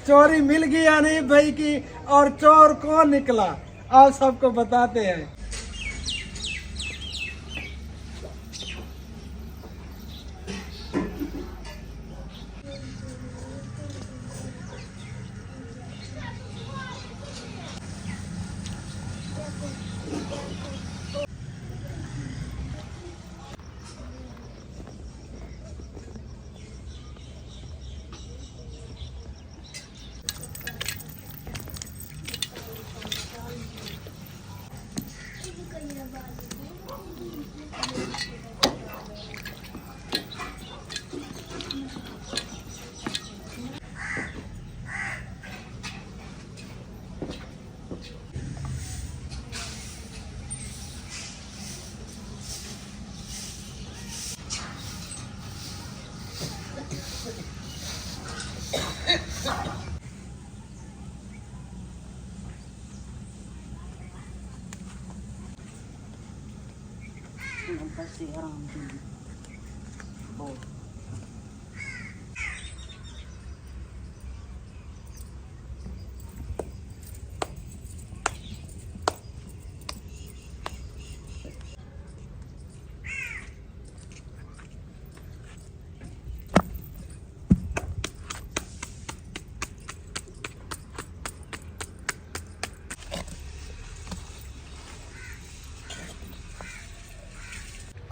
चोरी मिल गई या नहीं भाई की, और चोर कौन निकला, आप सबको बताते हैं।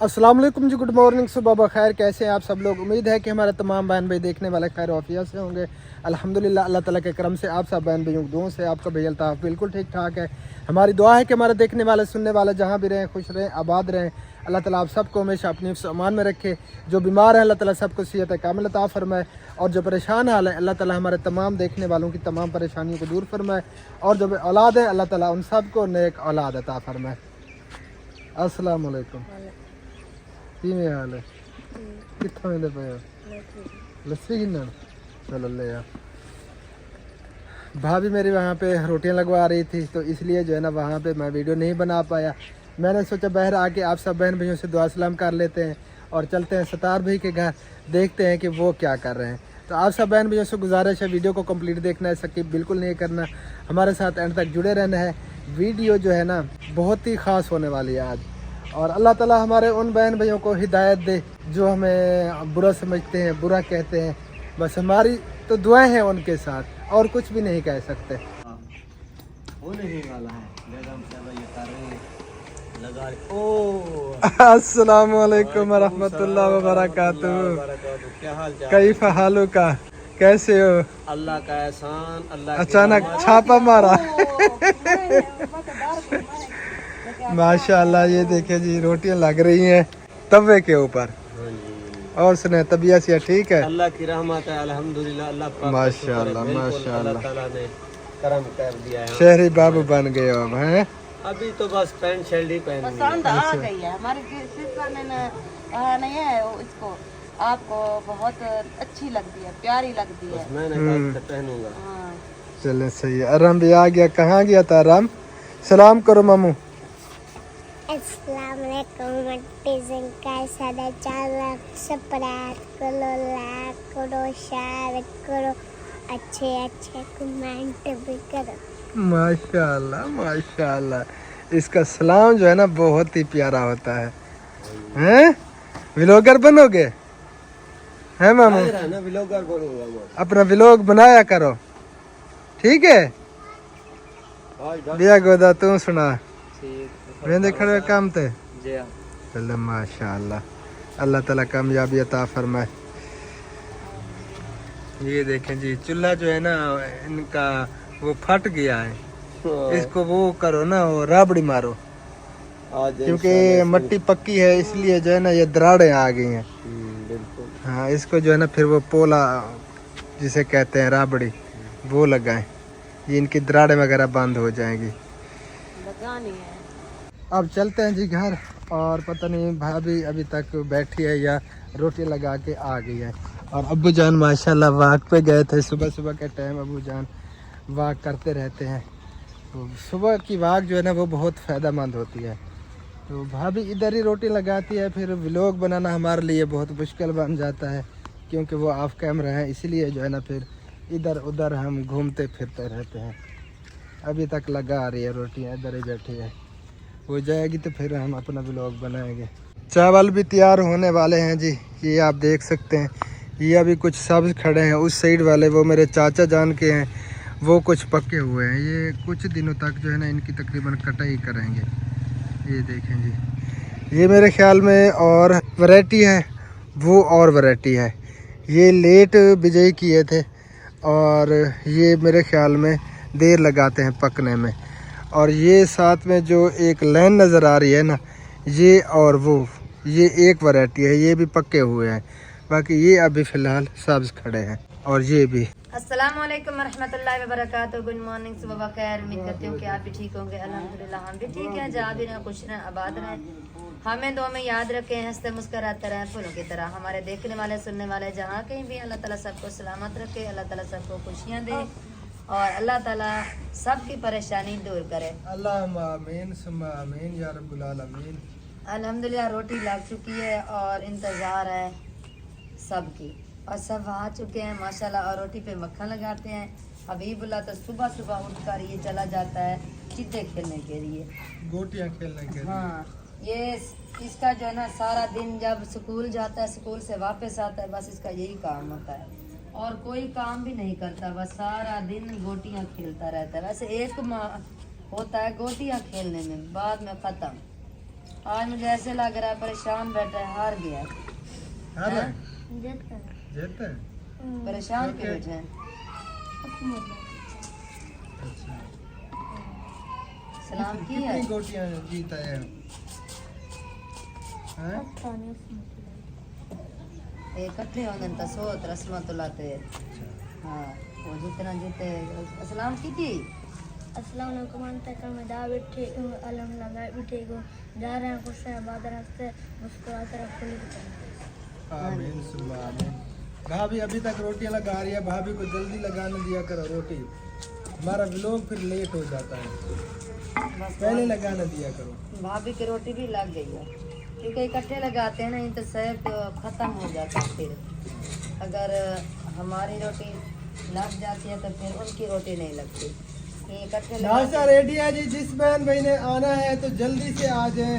अस्सलाम वालेकुम जी, गुड मॉर्निंग, सुबह खैर। कैसे हैं आप सब लोग? उम्मीद है कि हमारे तमाम बहन भाई देखने वाले खैर वाफिया से होंगे। अल्हम्दुलिल्लाह, अल्लाह ताला के करम से आप सब बहन भाइयों की दुआओं से आपका भाई अल्ताफ़ बिल्कुल ठीक ठाक है। हमारी दुआ है कि हमारे देखने वाले सुनने वाले जहाँ भी रहें खुश रहें, आबाद रहें। अल्लाह ताला आप सबको हमेशा अपनी हिफ्ज़ अमान में रखे। जो बीमार हैं अल्लाह ताला सबको सेहत कामिल अता फरमाए, और जो परेशान हाल है अल्लाह ताला हमारे तमाम देखने वालों की तमाम परेशानियों को दूर फरमाए, और जो औलाद है अल्लाह ताला उन सबको नेक औलाद अता फरमाए। अस्सलाम वालेकुम। किमें हाल है? कित्थों मिले पे हो? लस्सी गिनन चलो ले यार। भाभी मेरी वहाँ पे रोटियां लगवा रही थी, तो इसलिए जो है ना वहाँ पे मैं वीडियो नहीं बना पाया। मैंने सोचा बहर आके आप सब बहन भाइयों से दुआ सलाम कर लेते हैं और चलते हैं सतार भाई के घर, देखते हैं कि वो क्या कर रहे हैं। तो आप सब बहन भाइयों से गुजारिश है, वीडियो को कंप्लीट देखना है, स्किप बिल्कुल नहीं करना, हमारे साथ एंड तक जुड़े रहना है। वीडियो जो है ना बहुत ही ख़ास होने वाली है आज, और अल्लाह ताला हमारे उन बहन भाइयों को हिदायत दे जो हमें बुरा समझते हैं, बुरा कहते हैं। बस हमारी तो दुआएं हैं उनके साथ, और कुछ भी नहीं कह सकते। अस्सलाम वालेकुम रहमतुल्लाह व बरकातुहू। कैफ हालू का, कैसे हो? अल्लाह का एहसान, अल्लाह अचानक छापा मारा। माशाल्लाह, ये देखे जी रोटियां लग रही हैं तवे के ऊपर। और सुने तबीयत से ठीक है? अल्लाह की रहमत है, अल्हम्दुलिल्लाह। अल्लाह माशाल्लाह माशाल्लाह, ताला ने करम कर दिया है। शहरी बाबू बन गए हो अब हैं? अभी तो बस पैंट शर्ट ही पहन पसंद आ गई है हमारी सिस्टर ने नहीं है इसको, आपको बहुत अच्छी लगती है, प्यारी लगती है। मैंने कहा पहनूंगा। हाँ। चले सही है। आराम भी आ गया। कहाँ गया था आराम? सलाम करो मामू। अस्सलाम वालेकुम। सब्सक्राइब करो, लाइक करो, शेयर करो, अच्छे अच्छे कमेंट भी करो। माशाल्लाह माशाल्लाह, इसका सलाम जो है ना बहुत ही प्यारा होता है। हैं? व्लॉगर बनोगे? हैं मामू? ना व्लॉगर बनूंगा मैं। अपना व्लॉग बनाया करो, ठीक है? दिया गोदा तू सुना, मैं देखने काम थे। चलो माशाल्लाह, अल्लाह ताला कामयाबी अता फरमाए। ये देखें जी, चूल्हा जो है ना इनका वो फट गया है, इसको वो करो ना, वो राबड़ी मारो, क्योंकि मट्टी पक्की है इसलिए जो है ना ये दरारें आ गई हैं। बिल्कुल। हाँ, इसको जो है ना फिर वो पोला जिसे कहते हैं राबड़ी, वो लगाएं, ये इनकी दरारें वगैरह बंद हो जाएंगी। लगानी है। अब चलते हैं जी घर, और पता नहीं भाभी अभी तक बैठी है या रोटी लगा के आ गई है। और अब्बू जान माशाल्लाह वाक पे गए थे, सुबह सुबह के टाइम अब्बू जान वाक करते रहते हैं। तो सुबह की वाक जो है ना वो बहुत फ़ायदेमंद होती है। तो भाभी इधर ही रोटी लगाती है, फिर व्लॉग बनाना हमारे लिए बहुत मुश्किल बन जाता है, क्योंकि वो ऑफ कैमरा है, इसलिए जो है ना फिर इधर उधर हम घूमते फिरते रहते हैं। अभी तक लगा आ रही है रोटियाँ, इधर ही बैठी है, हो जाएगी तो फिर हम अपना ब्लॉग बनाएंगे। चावल भी तैयार होने वाले हैं जी, ये आप देख सकते हैं। ये अभी कुछ सब्ज खड़े हैं, उस साइड वाले वो मेरे चाचा जान के हैं, वो कुछ पके हुए हैं। ये कुछ दिनों तक जो है ना इनकी तकरीबन कटाई करेंगे। ये देखें जी, ये मेरे ख्याल में और वैरायटी है, वो और वैरायटी है। ये लेट बिजाई किए थे और ये मेरे ख्याल में देर लगाते हैं पकने में। और ये साथ में जो एक लाइन नज़र आ रही है ना, ये और वो, ये एक वैरायटी है, ये भी पके हुए हैं। बाकी ये अभी फ़िलहाल सब्ज़ खड़े हैं। और ये भी अस्सलाम वालेकुम रहमतुल्लाहि व बरकातहू। गुड मॉर्निंग, सुबह खैर। उम्मीद करती हूँ कि आप भी ठीक होंगे। अल्हम्दुलिल्लाह हम भी ठीक हैं। जहाँ भी रहें खुश रहें, आबाद रहें, हमें दुआ में याद रखें, हंसते मुस्कराते रहें फूलों की तरह। हमारे देखने वाले सुनने वाले जहाँ कहीं भी, अल्लाह ताला सबको सलामत रखे, अल्लाह ताला सबको खुशियाँ दे और अल्लाह ताला सबकी परेशानी दूर करे। अल्लाहुम्मा आमीन सुम्मा आमीन या रब्बुल आलमीन। अल्हम्दुलिल्लाह रोटी लग चुकी है और इंतज़ार है सबकी, और सब आ चुके हैं माशाल्लाह। और रोटी पे मक्खन लगाते हैं। हबीबुल्लाह तो सुबह सुबह उठकर ये चला जाता है चिट्टे खेलने के लिए, गोटियाँ खेलने के लिए। हाँ, ये इसका जो है ना सारा दिन जब स्कूल जाता है, स्कूल से वापस आता है, बस इसका यही काम होता है और कोई काम भी नहीं करता, बस सारा दिन गोटियाँ खेलता रहता है। वैसे एक माह होता है गोटियाँ खेलने में, बाद में ख़त्म। आज मुझे ऐसे लग रहा है परेशान बैठा है, हार गया है। हाँ? जीतता है। जीतते हैं? परेशान क्यों बैठे हैं? अच्छा। सलाम की है। कितनी गोटियाँ जीता है? हैं? इकट्ठे होंगे तो सोत रस्मा तो लाते। हाँ, वो जितना जीते। सलाम की थी। अस्सलाम वालेकुम अंतकल में दा बैठे अल्हम्दुलिल्लाह मैं भी ठीक हूँ। जा रहे हैं खुश हैं, आबाद हंसते मुस्कुराते रहे फूलों की तरह। आमीन सुम्मा आमीन। भाभी अभी तक रोटियाँ लगा रही है, भाभी को जल्दी लगाने दिया करो रोटी, हमारा व्लॉग फिर लेट हो जाता है, बस पहले लगाने दिया करो। भाभी की रोटी भी लग गई है, क्योंकि इकट्ठे लगाते हैं ना, इन तो शायद ख़त्म हो जाता है। फिर अगर हमारी रोटी लग जाती है तो फिर उनकी रोटी नहीं लगती। ये इकट्ठे नाश्ता रेडी है जी, जिस बहन भाई ने आना है तो जल्दी से आ जाए।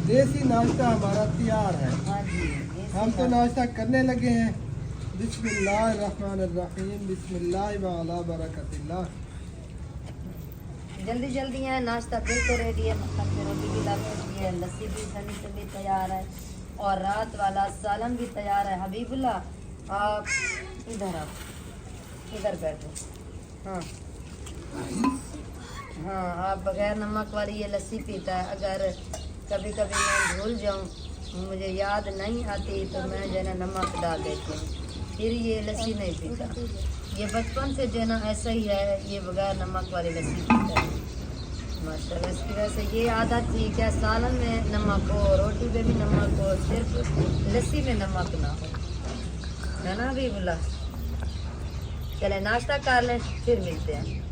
देसी नाश्ता हमारा तैयार है। हाँ जी, हम तो नाश्ता करने लगे हैं। बिस्मिल्लाहिर्रहमानिर्रहीम, बिस्मिल्लाह व अला बरकतिल्लाह। जल्दी जल्दी है, नाश्ता बिल्कुल रेडी है, मक्खन की रोटी भी लग चुकी है, लस्सी भी ठंडी ठंडी तैयार है और रात वाला सालन भी तैयार है। हबीबुल्लाह आप इधर बैठो। हाँ हाँ, आप बगैर नमक वाली ये लस्सी पीता है। अगर कभी कभी मैं भूल जाऊँ, मुझे याद नहीं आती, तो मैं जो है ना नमक डाल देती हूँ, फिर ये लस्सी नहीं पीता। ये बचपन से जो है ना ऐसा ही है, ये बगैर नमक वाली लस्सी पीता है माशाल्लाह। इसकी वजह से ये आदत थी क्या, सालन में नमक हो, रोटी पे भी नमक हो, सिर्फ लस्सी में नमक ना हो, है ना हबीबुल्लाह? चले नाश्ता कर लें, फिर मिलते हैं।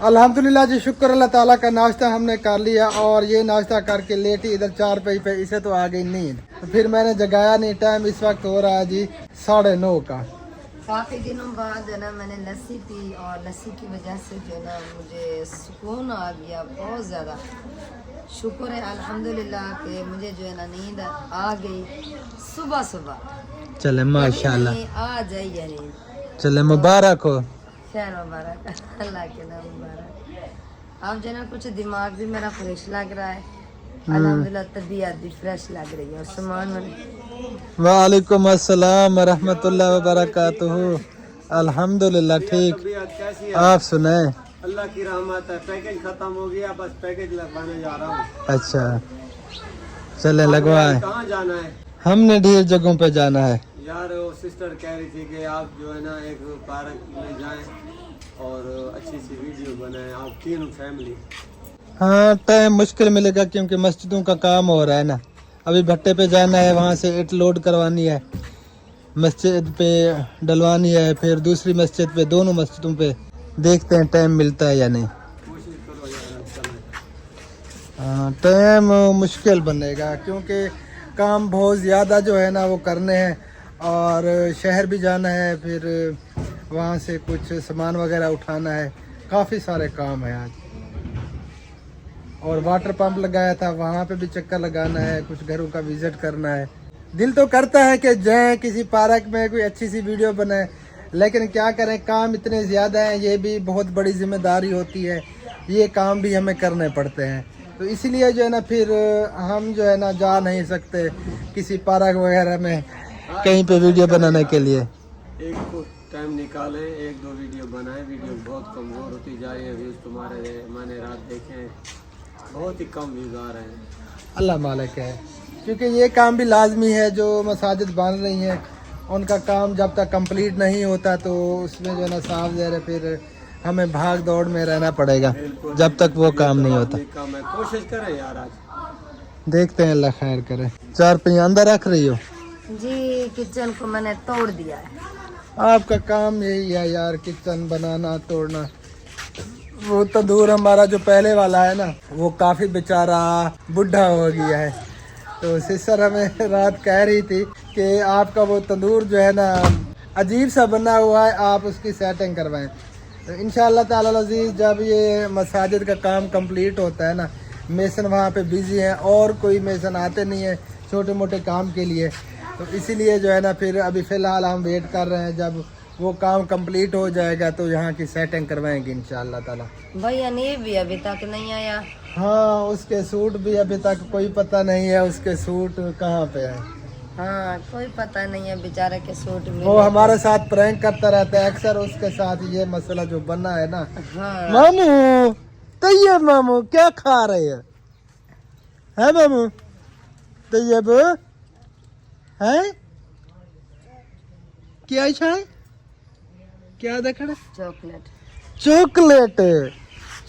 अल्हम्दुलिल्लाह जी, शुक्र अल्लाह ताला का, नाश्ता हमने कर लिया और ये नाश्ता करके लेटी इधर चारपाई पे, इसे तो आ गई नींद, तो फिर मैंने जगाया नहीं। टाइम इस वक्त हो रहा है जी 9:30 का। काफ़ी दिनों बाद जो है ना मैंने लस्सी पी और लस्सी की वजह से जो है ना मुझे सुकून आ गया, बहुत ज़्यादा शुक्र है अल्हम्दुलिल्लाह कि मुझे जो है ना नींद आ गई सुबह सुबह। चले माशाल्लाह, आ जाए यानी, चले मुबारक हो। खैर मुबारक, अल्लाह के नाम मुबारक। अब जो है ना कुछ दिमाग भी मेरा फ्रेश लग रहा है, अल्हम्दुलिल्लाह, तबीयत भी फ्रेश लग रही है। और सामान मैंने वालेकुम अस्सलाम व रहमतुल्लाहि व बरकातुहू। अल्हम्दुलिल्लाह ठीक, तबीयत कैसी है? आप सुनाए? अल्लाह की रहमत है। पैकेज खत्म हो गया, बस पैकेज लगवाने जा रहा हूँ। अच्छा, चले लगवाए। कहाँ जाना है? हमने ढेर जगहों पे जाना है यार, वो सिस्टर कह रही थी कि आप जो है ना एक पार्क में जाएं और अच्छी सी वीडियो बनाएं, आप तीनों फैमिली। हाँ, टाइम मुश्किल मिलेगा क्योंकि मस्जिदों का काम हो रहा है ना। अभी भट्टे पे जाना है, वहाँ से ईंट लोड करवानी है, मस्जिद पे डलवानी है, फिर दूसरी मस्जिद पे, दोनों मस्जिदों पे देखते हैं टाइम मिलता है या नहीं। कोशिश करो यार समय। हाँ, टाइम मुश्किल बनेगा क्योंकि काम बहुत ज़्यादा जो है ना वो करने हैं और शहर भी जाना है, फिर वहाँ से कुछ सामान वगैरह उठाना है, काफ़ी सारे काम है आज। और वाटर पंप लगाया था, वहाँ पे भी चक्कर लगाना है, कुछ घरों का विजिट करना है। दिल तो करता है कि जाएं किसी पार्क में, कोई अच्छी सी वीडियो बनाए, लेकिन क्या करें, काम इतने ज़्यादा हैं, ये भी बहुत बड़ी जिम्मेदारी होती है, ये काम भी हमें करने पड़ते हैं। तो इसीलिए जो है ना फिर हम जो है ना जा नहीं सकते किसी पार्क वगैरह में कहीं पे वीडियो बनाने के लिए। एक को टाइम निकालें, 1-2 वीडियो बनाएं। वीडियो बहुत कमज़ोर होती जा रही है, व्यूज़ तुम्हारे मैंने रात देखे बहुत ही कम व्यूज़ आ रहे हैं। अल्लाह मालिक है, क्योंकि ये काम भी लाजमी है। जो मसाजिद बन रही हैं उनका काम जब तक कंप्लीट नहीं होता तो उसमें जो है ना साफ ज़ाहिर है फिर हमें भाग दौड़ में रहना पड़ेगा जब तक वो काम नहीं होता। काम है, कोशिश करें यार, आज देखते हैं, अल्लाह खैर करे। 4 पहिया अंदर रख रही हो जी, किचन को मैंने तोड़ दिया है। आपका काम यही है यार, किचन बनाना तोड़ना। वो तंदूर हमारा जो पहले वाला है ना, वो काफ़ी बेचारा बुढ़ा हो गया है। तो सिस्टर हमें रात कह रही थी कि आपका वो तंदूर जो है ना अजीब सा बना हुआ है, आप उसकी सेटिंग करवाएं। तो इंशाअल्लाह ताला अज़ीज़ जब ये मसाजिद का काम कंप्लीट होता है ना, मेसन वहाँ पे बिज़ी हैं और कोई मेसन आते नहीं है छोटे मोटे काम के लिए, तो इसीलिए जो है ना फिर अभी फ़िलहाल हम वेट कर रहे हैं, जब वो काम कंप्लीट हो जाएगा तो यहाँ की सेटिंग करवाएंगे इंशाअल्लाह ताला। भैया ने भी अभी तक नहीं आया। हाँ, उसके सूट भी अभी तक कोई पता नहीं है, उसके सूट कहाँ पे है। हाँ, कोई पता नहीं है बेचारे के सूट में। वो हमारे साथ प्रैंक करता रहता है अक्सर, उसके साथ ये मसला जो बना है ना। हाँ। मामू तैयब, मामू क्या खा रहे है मामू तैयब है? क्या है, क्या देख रहे? चॉकलेट। चॉकलेट,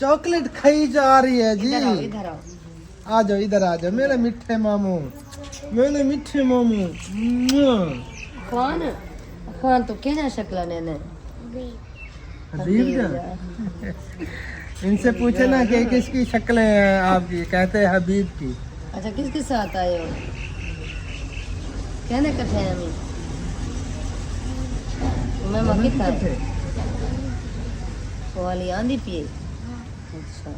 चॉकलेट खाई जा रही है जी। इधर आओ, इधर आओ। आ जाओ, इधर आ जाओ मेरे मीठे मामू, मेरे मीठे मामू। कौन कौन तो क्या शक्ल ने हबीब जा। इनसे पूछे ना कि किसकी शक्लें हैं आपकी, कहते हैं हबीब की। अच्छा, किसके साथ आए हो? कहने कथे हैं हमें मैं मक्की था वाली आंधी पिए। अच्छा,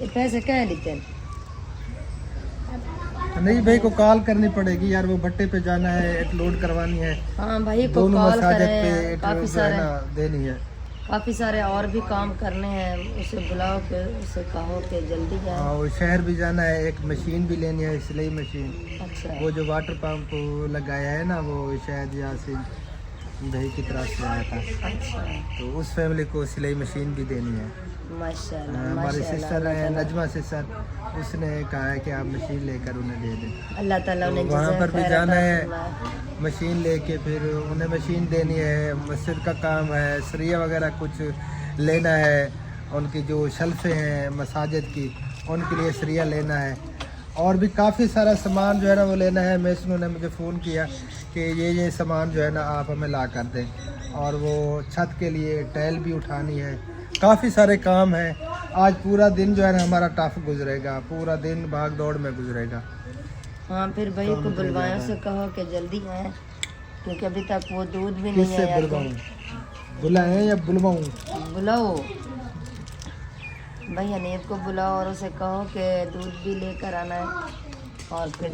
ये पैसे क्या लेते हैं? नहीं भाई को कॉल करनी पड़ेगी यार, वो भट्टे पे जाना है, एक लोड करवानी है। हाँ भाई को दोनों कॉल मसाजिद करें, पे एक काफी लोड जो है सारे ना देनी है। काफी सारे और भी काम करने हैं, उसे बुलाओ के उसे कहो कि जल्दी जाए। हाँ, वो शहर भी जाना है, एक मशीन भी लेनी है, सिलाई मशीन। अच्छा, वो जो वाटर पंप को लगाया है ना, वो शायद यहाँ से दही की तरफ से आया था, अच्छा, तो उस फैमिली को सिलाई मशीन भी देनी है। माशाल्लाह हमारी सिस्टर है माशाल्लाह। नजमा सिस्टर, उसने कहा है कि आप मशीन लेकर उन्हें दे दें। अल्लाह ताला तो उन्हें वहाँ जज़ा पर भी खैर जाना अता है, फरमाए। मशीन लेके फिर उन्हें मशीन देनी है। मस्जिद का काम है, सरिया वगैरह कुछ लेना है, उनकी जो शल्फे हैं मसाजिद की उनके लिए सरिया लेना है, और भी काफ़ी सारा सामान जो है ना वो लेना है। मेसनों ने मुझे फ़ोन किया कि ये सामान जो है ना आप हमें ला कर दें, और वो छत के लिए टाइल भी उठानी है। काफ़ी सारे काम हैं। आज पूरा दिन जो है ना हमारा टफ गुजरेगा, पूरा दिन भाग दौड़ में गुजरेगा। हाँ, फिर भाई को बुलवाया से कहो कि जल्दी आए, क्योंकि अभी तक वो दूध भी नहीं किससे आया। बुलवाऊँ, बुलाएं या बुलवाऊँ? बुलाओ भाई हनीफ को बुलाओ और उसे कहो कि दूध भी लेकर आना है, और फिर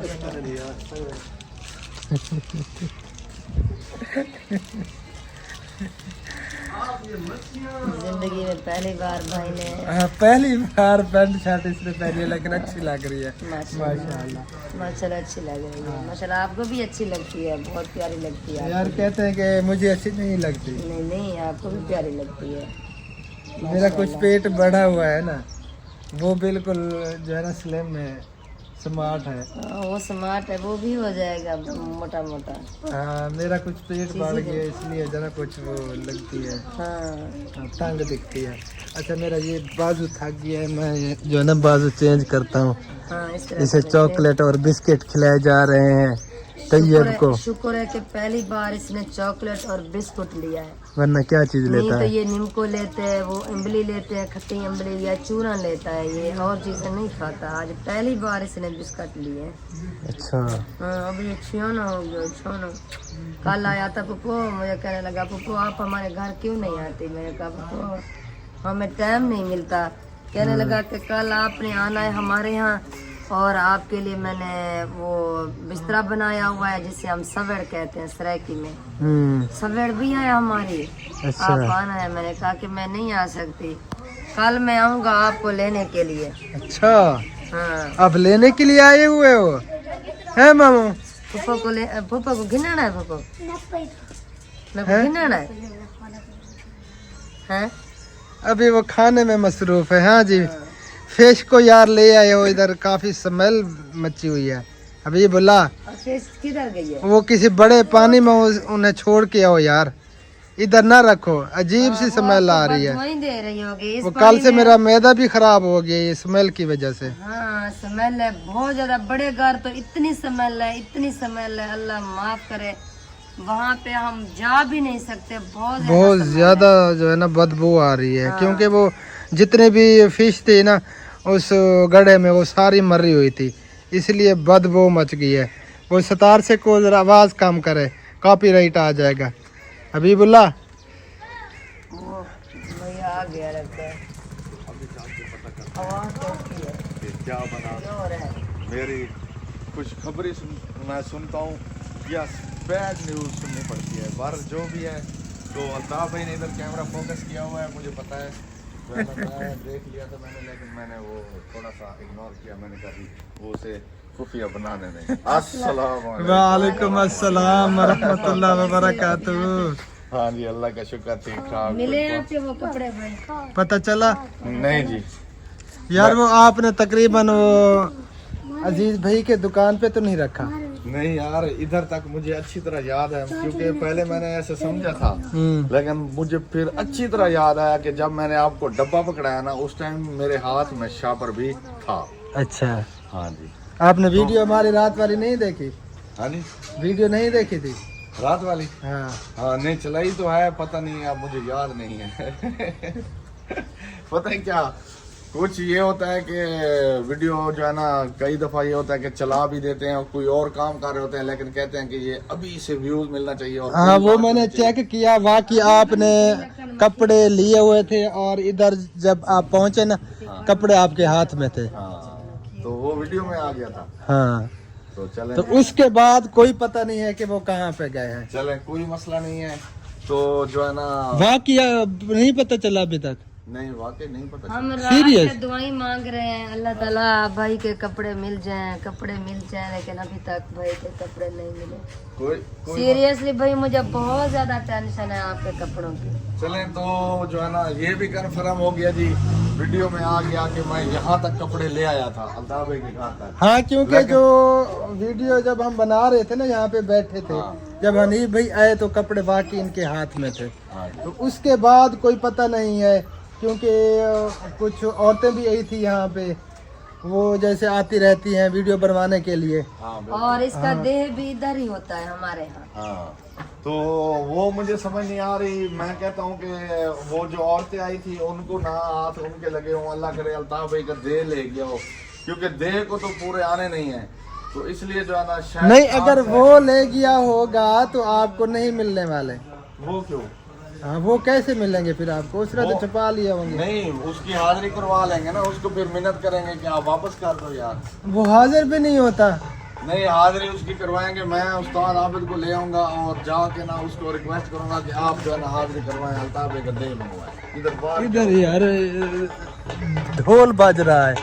जिंदगी में पहली बार भाई ने पहली बार पैंट शर्ट इसने पहनी है, लेकिन अच्छी लग रही है माशाल्लाह माशाल्लाह अच्छी लग रही है। माशाल्लाह आपको भी अच्छी लगती है, बहुत प्यारी लगती है। यार कहते हैं कि मुझे अच्छी नहीं लगती, नहीं नहीं, आपको भी प्यारी लगती है। मेरा कुछ पेट बढ़ा हुआ है ना, वो बिल्कुल जो है ना स्लिम है, स्मार्ट है। वो स्मार्ट है, वो भी हो जाएगा मोटा मोटा। हाँ, मेरा कुछ पेट बढ़ गया इसलिए जरा कुछ वो लगती है, हाँ, तंग दिखती है। अच्छा, मेरा ये बाजू थक गया है, मैं जो है ना बाजू चेंज करता हूँ। हाँ, इस तरह इसे से चॉकलेट और बिस्किट खिलाए जा रहे हैं, तैयब को। शुक्र है कि पहली बार इसने चॉकलेट और बिस्कुट लिया है, वरना क्या चीज नहीं लेता तो है। ये निम्को लेते हैं, वो इमली लेते हैं, खट्टी इमली या चूरन लेता है, ये और चीजें नहीं खाता। आज पहली बार इसने बिस्कुट लिए हैं। अच्छा हाँ, अब ये छियाना हो गया, छियाना। कल आया था पप्पू, मुझे कहने लगा पप्पू आप हमारे घर क्यों नहीं आते। मैंने कहा पप्पू हमें टाइम नहीं मिलता। कहने लगा कि कल आपने आना है हमारे यहाँ और आपके लिए मैंने वो बिस्तरा बनाया हुआ है जिसे हम सवेड़ कहते हैं सरायकी में। सवेड़ भी है हमारी, अच्छा। आप आना है। मैंने कहा कि मैं नहीं आ सकती, कल मैं आऊँगा आपको लेने के लिए। अच्छा, हाँ आप लेने के लिए आए हुए हो है मामू? फूफा को घिनाना है, फूफा मेरे को घिनाना है। अभी वो खाने में मसरूफ है। हाँ जी, फिश को यार ले आए हो इधर, काफी स्मेल मची हुई है। अभी बोला और फिश किधर गई है? वो किसी बड़े पानी में उन्हें छोड़ के आओ यार, इधर ना रखो, अजीब सी स्मेल आ रही है। वहीं दे रही होगी इस वो पानी कल से में। मेरा मैदा भी खराब हो गया ये स्मेल की वजह से। हाँ स्मेल है बहुत ज्यादा, बड़े घर तो इतनी स्मेल है, इतनी स्मेल है, अल्लाह माफ करे। वहाँ पे हम जा भी नहीं सकते, बहुत ज्यादा जो है ना बदबू आ रही है। क्योंकि वो जितने भी फिश थे ना उस गड्ढे में वो सारी मरी हुई थी, इसलिए बदबू मच गई है। वो सतार से को जरा आवाज कम करे, कॉपीराइट आ जाएगा। हबीबुल्ला वो भैया आ गया लगता है। आवाज कैसी है? क्या बना जोर है। मेरी कुछ खबरें मैं सुनता हूँ या बैड न्यूज़ सुननी पड़ती है, पर जो भी है। तो अल्ताफ भाई ने इधर कैमरा फोकस किया हुआ है, मुझे पता है। मैं देख लिया था मैंने, लेकिन मैंने वो थोड़ा सा इग्नोर किया। मैंने कहा वो उसे खुफिया बनाने नहीं। अस्सलाम वालेकुम अस्सलाम वरहमतुल्लाह वबरकातुहू। हाँ जी, अल्लाह का शुक्र, ठीक ठाक। मिले आपके वो कपड़े भाई? पता चला नहीं जी, यार, वो आपने तकरीबन वो अजीज भाई के दुकान पे तो नहीं रखा? नहीं यार, इधर तक मुझे अच्छी तरह याद है, क्योंकि पहले मैंने ऐसे समझा था। लेकिन मुझे फिर अच्छी तरह याद आया कि जब मैंने आपको डब्बा पकड़ाया ना, उस टाइम मेरे हाथ में शापर भी था। अच्छा, हाँ जी। आपने वीडियो हमारी रात वाली नहीं देखी? हाँ जी, वीडियो नहीं देखी थी रात वाली? हाँ। हाँ नहीं, चलाई तो है, पता नहीं अब मुझे याद नहीं है। पता है क्या, कुछ ये होता है कि वीडियो जो है ना, कई दफ़ा ये होता है कि चला भी देते हैं और कोई और काम कर रहे होते हैं, लेकिन कहते हैं कि ये अभी से व्यूज मिलना चाहिए। और हाँ, वो मैंने चेक किया, वाकई आपने कपड़े लिए हुए थे और इधर जब आप पहुंचे ना, कपड़े आपके हाथ में थे। हाँ, तो वो वीडियो में आ गया था। हाँ, तो चले, तो उसके बाद कोई पता नहीं है कि वो कहाँ पे गए हैं। चले, कोई मसला नहीं है। तो जो है ना, वाकई नहीं पता चला अभी तक? नहीं, वाकई नहीं पता। हम रात से दुआई मांग रहे हैं, अल्लाह ताला भाई के कपड़े मिल जाएं, कपड़े मिल जाएं, लेकिन अभी तक भाई के कपड़े नहीं मिले। कोई सीरियसली भाई मुझे बहुत ज्यादा टेंशन है आपके कपड़ों की। चलें, तो जो है ना, ये भी कंफर्म हो गया जी, वीडियो में आ गया कि मैं यहाँ तक कपड़े ले आया था, अल्ताफ भाई के घर तक। हाँ, क्योंकि जो वीडियो जब हम बना रहे थे ना, यहाँ पे बैठे थे, जब हनीफ भाई आए तो कपड़े वाकई इनके हाथ में थे। तो उसके बाद कोई पता नहीं है, क्योंकि कुछ औरतें भी आई थी यहाँ पे, वो जैसे आती रहती हैं वीडियो बनवाने के लिए। और इसका देह भी इधर ही होता है हमारे यहाँ। हाँ, तो वो मुझे समझ नहीं आ रही। मैं कहता हूँ कि वो जो औरतें आई थी उनको ना हाथ उनके लगे हों, अल्लाह करे अल्ताफ भाई का देह ले गया हो, क्योंकि देह को तो पूरे आने नहीं है। तो इसलिए जो है ना, शायद नहीं, अगर वो ले गया होगा तो आपको नहीं मिलने वाले। वो क्यों? हाँ, वो कैसे मिलेंगे फिर आपको? उसने तो छुपा लिया होंगे। नहीं, उसकी हाजिरी करवा लेंगे ना, उसको फिर मिन्नत करेंगे कि आप वापस कर दो यार। वो हाजिर भी नहीं होता। नहीं, हाजिरी उसकी करवाएंगे। मैं उस्ताद आबिद को ले आऊंगा और जाके ना उसको रिक्वेस्ट करूंगा कि आप जो है ना हाजिरी करवाएं, अल्ताफ भाई का देह मंगवाएं। इधर यार ढोल बज रहा है,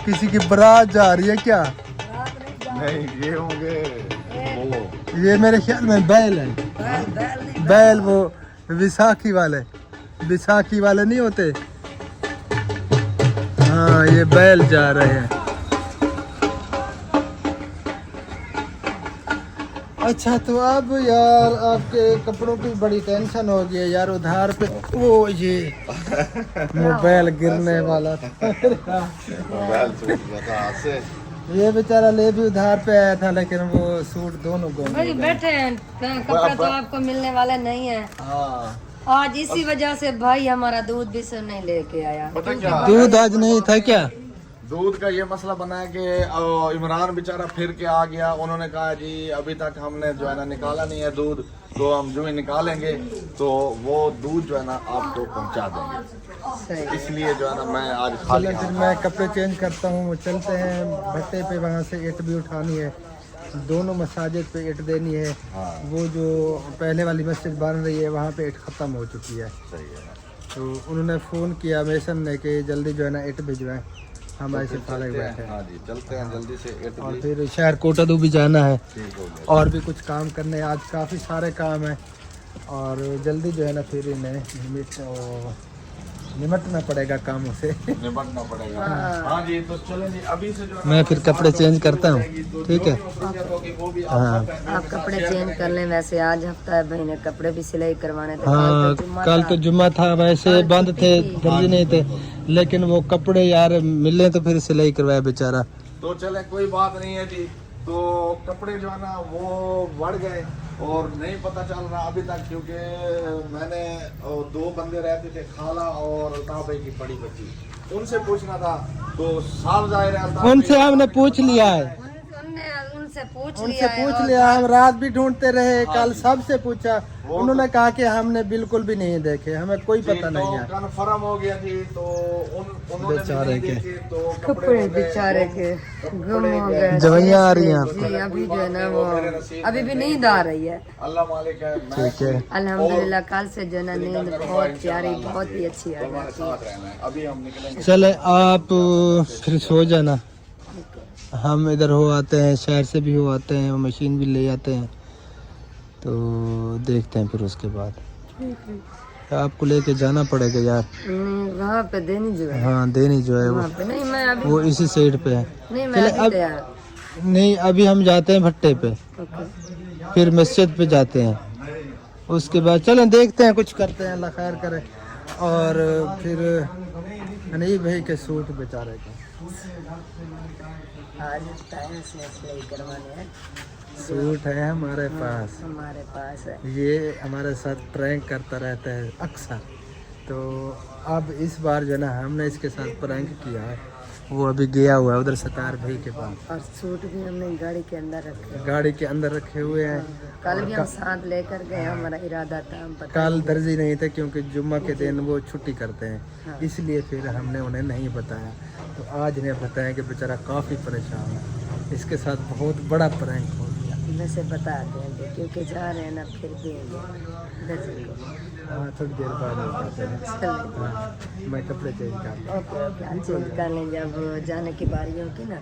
किसी की बारात जा रही है क्या? नहीं, ये होंगे वो, ये मेरे ख्याल में बैल है। बैल वो विसाखी वाले नहीं होते? हाँ, ये बैल जा रहे हैं। अच्छा, तो अब यार आपके कपड़ों की बड़ी टेंशन हो गई है यार। उधार पे वो ये मोबाइल गिरने वाला था। मोबाइल टूट गया था हाथ से। ये बेचारा ले भी उधार पे आया था, लेकिन वो सूट दोनों गुम भाई हो गए। बैठे हैं, कपड़े तो आपको मिलने वाले नहीं है। हाँ आज इसी वजह से भाई हमारा दूध भी सब नहीं लेके आया। पता क्या दूध आज नहीं था क्या? दूध का ये मसला बना है कि इमरान बेचारा फिर के आ गया। उन्होंने कहा जी अभी तक हमने जो है ना निकाला नहीं है दूध, तो हम जो ही निकालेंगे तो वो दूध जो है ना आपको पहुंचा देंगे। सही। इसलिए जो है ना मैं आज खाली चलो फिर मैं कपड़े चेंज करता हूँ, चलते हैं भट्टे पे, वहाँ से ईंट भी उठानी है, दोनों मसाजिद पे ईंट देनी है। हाँ वो जो पहले वाली मस्जिद बन रही है वहाँ पे ईंट ख़त्म हो चुकी है, सही है। तो उन्होंने फ़ोन किया मेसन ने कि जल्दी जो है ना ईंट भिजवाएं, हम ऐसे फारग बैठे हैं। हाँ जी चलते हैं जल्दी से ईंट और भी फिर शहर कोटादू भी जाना है, ठीक हो गया। और भी कुछ काम करने हैं, आज काफ़ी सारे काम हैं, और जल्दी जो है ना फिर इन्हें निमटना पड़ेगा कामों से। निपटना पड़ेगा। हाँ जी तो चलो जी अभी से जो है मैं फिर कपड़े चेंज करता हूँ, ठीक है? वो भी हाँ आप कपड़े चेंज कर लें। वैसे आज हफ्ता है, भाई ने कपड़े भी सिलाई करवाने थे। हाँ, कल तो जुम्मा था, वैसे बंद थे, दर्जी नहीं थे, लेकिन वो कपड़े यार मिले तो फिर सिलाई करवाया बेचारा। तो चले कोई बात नहीं है जी। तो कपड़े जो है ना वो बढ़ गए और नहीं पता चल रहा अभी तक, क्योंकि मैंने दो बंदे रहते थे, खाला और अल्ताफ भाई की बड़ी बच्ची, उनसे पूछना था तो साफ जाहिर है अल्ताफ उनसे हमने पूछ लिया है, उनसे पूछ उनसे पूछ लिया, हम रात भी ढूंढते रहे, कल सबसे पूछा, उन्होंने कहा कि हमने बिल्कुल भी नहीं देखे, हमें कोई पता नहीं है। कन्फर्म हो गया थी तो उन्होंने भी बेचारे नहीं के। देखे, तो कपड़े बेचारे के गुम हो गए। जवैया आ रही हैं आपको? जी अभी जो है ना वो अभी भी नींद आ रही है। अल्लाह मालिक है। ठीक है, अल्हम्दुलिल्लाह कल से जो है ना नींद बहुत प्यारी, बहुत ही अच्छी आ हमारे जाती है। साथ रहना है। अभी हम निकलेंगे। चले आप फिर सो जाना, हम इधर हो आते हैं, शहर से भी हो आते हैं, मशीन भी ले आते हैं, तो देखते हैं फिर उसके बाद। आपको लेके जाना पड़ेगा यार। वहाँ पे देनी जो है, हाँ देनी जो है वहाँ पे नहीं, मैं अभी वो इसी साइड पे है। नहीं, मैं चले अभी अब तैयार। नहीं, अभी हम जाते हैं भट्टे पे, ओके। फिर मस्जिद पे जाते हैं, उसके बाद चलें देखते हैं, कुछ करते हैं, अल्लाह खैर करे। और फिर हनीफ भाई के सूट बेचारे के आज टाइम से सिलाई करवाने हैं, सूट है हमारे पास, हमारे पास है। ये हमारे साथ प्रैंक करता रहता है अक्सर, तो अब इस बार जो है ना हमने इसके साथ प्रैंक किया है, वो अभी गया हुआ है उधर सतार भाई के पास, और सूट भी हमने गाड़ी के अंदर रखे। गाड़ी के अंदर रखे हुए हैं। कल भी हम साथ लेकर गए, हमारा इरादा था, हम पता कल दर्जी नहीं थे क्योंकि जुम्मा के दिन वो छुट्टी करते हैं, इसलिए फिर हमने उन्हें नहीं बताया, तो आज इन्हें बताया कि बेचारा काफ़ी परेशान है, इसके साथ बहुत बड़ा प्रैंक हो गया। वैसे बता देंगे क्योंकि जा रहे हैं ना, फिर देंगे दर्जी को। हाँ थोड़ी देर बाद हो जाते हैं। चल हाँ, मैं कपड़े चेंज कर लूँ, ओके ओके, चेंज कर लेंगे। जब जाने की बारी होगी ना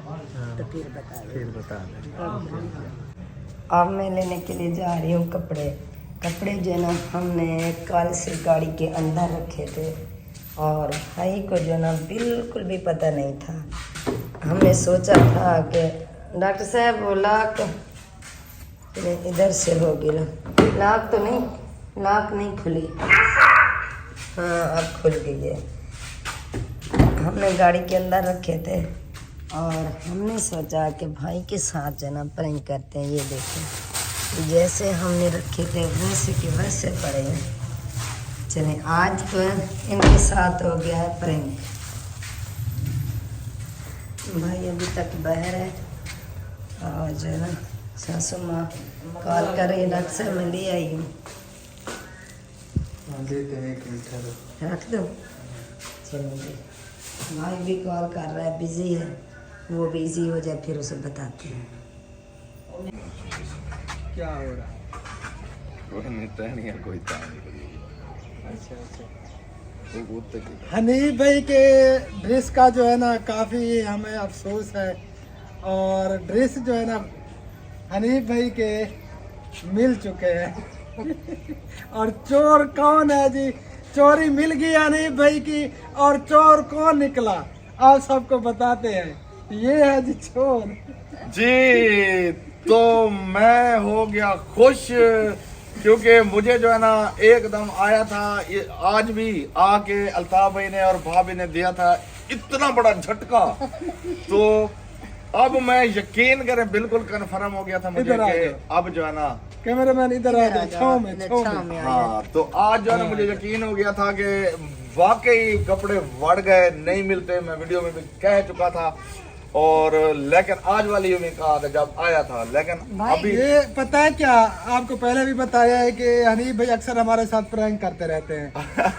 तो फिर बता देंगे। फिर बता दें। अब मैं लेने के लिए जा रही हूँ कपड़े। कपड़े जो है ना हमने कल से गाड़ी के अंदर रखे थे, और भाई को जो ना बिल्कुल भी पता नहीं था। हमने सोचा था कि डॉक्टर साहब वो लाक इधर से हो गया, लाक तो नहीं, लाक नहीं खुली। हाँ अब खुल गई है। हमने गाड़ी के अंदर रखे थे और हमने सोचा कि भाई के साथ जो ना प्रैंक करते हैं। ये देखें, जैसे हमने रखे थे वैसे के वैसे पड़े हैं। चलें आज तो इनके साथ हो गया है प्रैंक। भाई अभी तक बाहर है, और जो है ना सासू माँ कॉल कर रही, अक्सर मैं ले आई हूँ। देते हैं 1 मिनट, रख दो। चलो जी, भाई भी कॉल कर रहा है, बिजी है, वो बिजी हो जाए फिर उसे बताते हैं। क्या हो रहा है? कोई अच्छा हनीफ भाई के ड्रेस का जो है ना काफ़ी हमें अफसोस है, और ड्रेस जो है ना हनीफ भाई के मिल चुके हैं और चोर कौन है जी? चोरी मिल गई हनीफ भाई की, और चोर कौन निकला आप सबको बताते हैं, ये है जी चोर जी। तो मैं हो गया खुश, क्योंकि मुझे जो है ना एकदम आया था, ये आज भी आके अल्ताफ भाई ने और भाभी ने दिया था इतना बड़ा झटका। तो अब मैं यकीन करें बिल्कुल कंफर्म हो गया था मुझे इधर आ कि जाओ। अब जो है ना, कैमरामैन इधर आ जाओ, छाँव में, छाँव छाँव में। में आ जाओ। हाँ तो आज जो है ना मुझे यकीन हो गया था कि वाकई कपड़े बढ़ गए, नहीं मिलते। मैं वीडियो में भी कह चुका था, और लेकिन आज वाली उम्मीद का आधा जब आया था, लेकिन भाई, अभी ये पता है क्या, आपको पहले भी बताया है कि हनीफ भाई अक्सर हमारे साथ प्रैंक करते रहते हैं।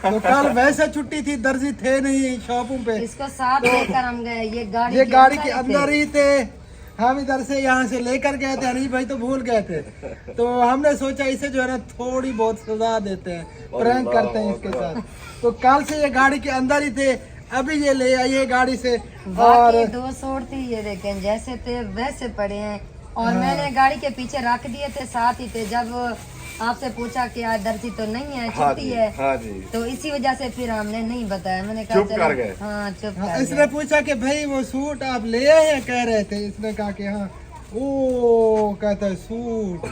तो कल वैसे छुट्टी थी, दर्जी थे नहीं शॉपों पे, इसको साथ लेकर हम गए, ये गाड़ी ये के गाड़ी के थे। अंदर ही थे। हम इधर से यहाँ से लेकर गए थे, हनीफ भाई तो भूल गए थे। तो हमने सोचा इसे जो है ना थोड़ी बहुत सजा देते हैं, प्रैंक करते हैं इसके साथ। तो कल से ये गाड़ी के अंदर ही थे, अभी ये ले आइए गाड़ी से। और बाकी 2 सूट थी, ये देखें जैसे थे वैसे पड़े हैं, और मैंने गाड़ी के पीछे रख दिए थे, साथ ही थे। जब आपसे पूछा कि आज दर्जी तो नहीं है, हाँ छुट्टी जी, है, हाँ जी, तो इसी वजह से फिर हमने नहीं बताया। मैंने कहा चुप चलो, कर गए। हाँ चुप हाँ, कर इसने गए। पूछा कि भाई वो सूट आप ले आए हैं, कह रहे थे। इसने कहा कि हाँ। ओ कहता है सूट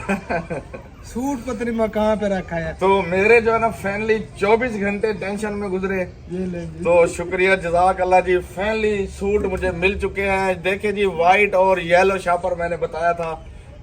सूट पता नहीं मैं कहाँ पे रखा है। तो मेरे जो है ना फाइनली 24 घंटे टेंशन में गुजरे। ये ले जी। तो शुक्रिया जज़ाक अल्लाह जी, फाइनली सूट मुझे मिल चुके हैं। देखिए जी, व्हाइट और येलो शापर मैंने बताया था,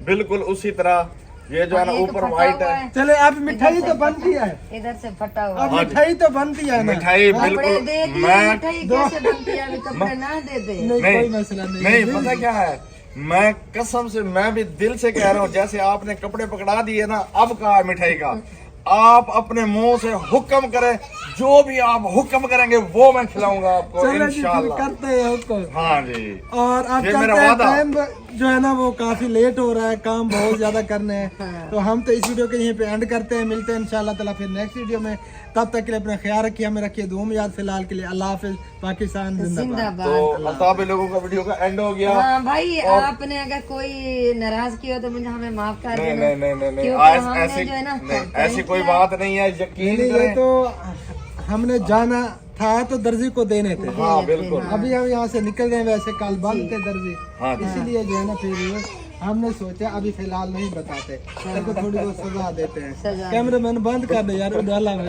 बिल्कुल उसी तरह। ये जो है ना एक ऊपर फटा व्हाइट हुआ है। चले अब मिठाई तो बनती है, इधर से फटा हुआ अब हाँ जी। मिठाई तो बनती है ना। मिठाई कपड़े बिल्कुल दे दिए, मैं मिठाई कैसे बनती है? अभी कपड़े ना दे दे। नहीं नहीं, कोई मसला नहीं। नहीं पता क्या है, मैं कसम से मैं भी दिल से कह रहा हूँ, जैसे आपने कपड़े पकड़ा दिए ना, अब कहा है मिठाई का, आप अपने मुंह से हुक्म करें, जो भी आप हुक्म करेंगे वो मैं खिलाऊंगा आपको चलो जी फिर इंशाल्लाह। करते हैं उसको। हाँ जी, और अब ये चलते मेरा हैं, वादा। टाइम जो है ना वो काफी लेट हो रहा है, काम बहुत ज्यादा करने हैं। तो हम तो इस वीडियो के यहीं पे एंड करते हैं, मिलते हैं इंशाल्लाह ताला फिर नेक्स्ट वीडियो में। तब तक के लिए अपना ख्याल रखिए, हमें रखिए दुआ में याद। फिलहाल के लिए अल्लाह हाफिज, पाकिस्तान जिंदाबाद। जिंदाबाद। तो अल्ताफ लोगों का वीडियो का एंड हो गया। हाँ भाई, आपने अगर कोई नाराज किया हो तो मुझे हमें माफ कर नहीं देना। नहीं नहीं नहीं, नहीं क्योंकि आज हमने ऐसी जो है ना नहीं, prank ऐसी कोई किया है। बात नहीं है, यकीन नहीं, ये करें। तो हमने जाना था तो दर्जी को देने थे। हाँ बिल्कुल। अभी हम यहाँ से निकल गए, वैसे कल बंद थे दर्जी, हाँ जी। इसीलिए जो है ना फिर हमने सोचा अभी फिलहाल नहीं बताते, तेरे को थोड़ी बहुत सजा देते हैं। सजा। कैमरामैन बंद कर दे यार, उड़ाला में